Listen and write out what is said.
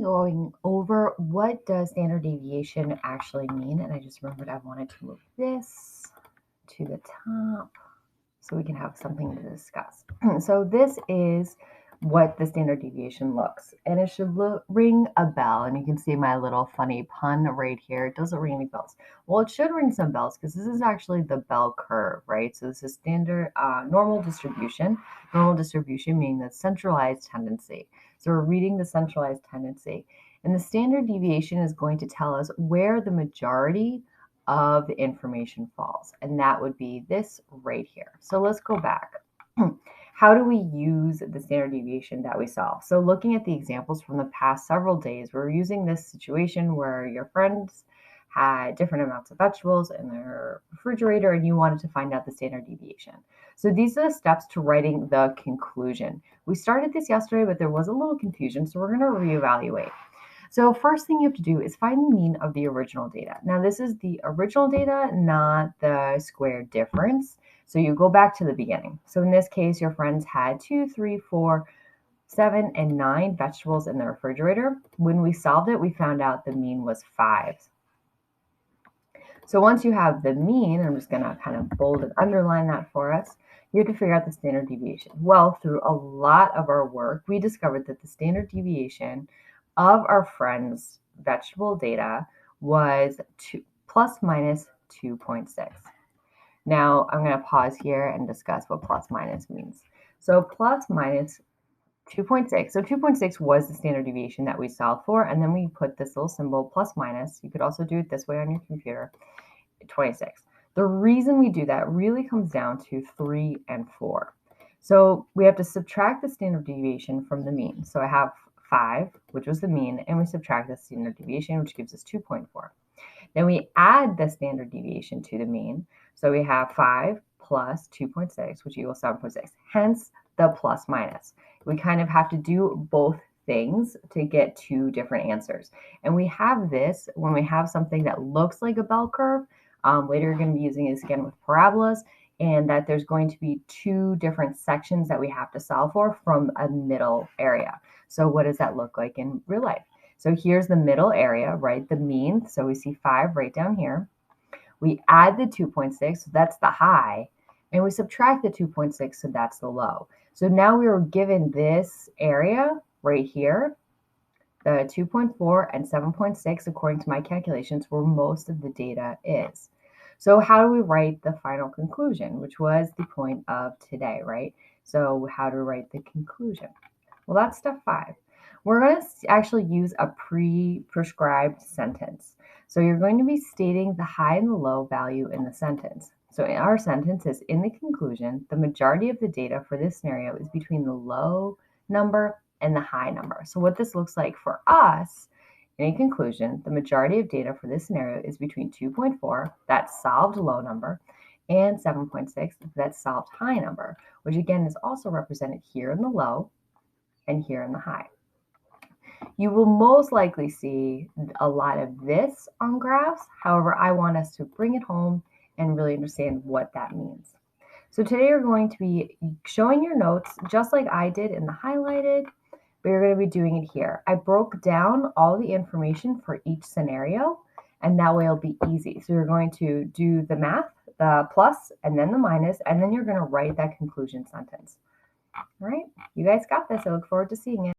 going over what does standard deviation actually mean. And I just remembered I wanted to move this to the top so we can have something to discuss. So this is what the standard deviation looks, and it should ring a bell. And you can see my little funny pun right here. It doesn't ring any bells. Well, it should ring some bells because this is actually the bell curve, right? So this is standard normal distribution. Normal distribution meaning the centralized tendency. So we're reading the centralized tendency, and the standard deviation is going to tell us where the majority of the information falls, and that would be this right here. So let's go back. How do we use the standard deviation that we saw? So looking at the examples from the past several days, we're using this situation where your friends had different amounts of vegetables in their refrigerator and you wanted to find out the standard deviation. So these are the steps to writing the conclusion. We started this yesterday, but there was a little confusion, so we're going to reevaluate. So first thing you have to do is find the mean of the original data. Now this is the original data, not the squared difference. So you go back to the beginning. So in this case, your friends had 2, 3, 4, 7, and 9 vegetables in the refrigerator. When we solved it, we found out the mean was 5. So once you have the mean, I'm just going to kind of bold and underline that for us, you have to figure out the standard deviation. Well, through a lot of our work, we discovered that the standard deviation of our friends' vegetable data was plus minus 2.6. Now, I'm going to pause here and discuss what plus minus means. So plus minus 2.6. So 2.6 was the standard deviation that we solved for, and then we put this little symbol plus minus. You could also do it this way on your computer, 26. The reason we do that really comes down to 3 and 4. So we have to subtract the standard deviation from the mean. So I have 5, which was the mean, and we subtract the standard deviation, which gives us 2.4. Then we add the standard deviation to the mean. So we have 5 plus 2.6, which equals 7.6. Hence the plus minus. We kind of have to do both things to get two different answers. And we have this when we have something that looks like a bell curve. Later, you're going to be using this again with parabolas, and that there's going to be two different sections that we have to solve for from a middle area. So what does that look like in real life? So here's the middle area, right? The mean. So we see 5 right down here. We add the 2.6, so that's the high, and we subtract the 2.6, so that's the low. So now we were given this area right here, the 2.4 and 7.6, according to my calculations, where most of the data is. So how do we write the final conclusion, which was the point of today, right? So how to write the conclusion? Well, that's step 5. We're going to actually use a pre-prescribed sentence. So you're going to be stating the high and the low value in the sentence. So in our sentence is, in the conclusion, the majority of the data for this scenario is between the low number and the high number. So what this looks like for us, in conclusion, the majority of data for this scenario is between 2.4, that solved low number, and 7.6, that solved high number, which again is also represented here in the low and here in the high. You will most likely see a lot of this on graphs. However, I want us to bring it home and really understand what that means. So today you're going to be showing your notes just like I did in the highlighted, but you're going to be doing it here. I broke down all the information for each scenario, and that way it'll be easy. So you're going to do the math, the plus, and then the minus, and then you're going to write that conclusion sentence. All right, you guys got this. I look forward to seeing it.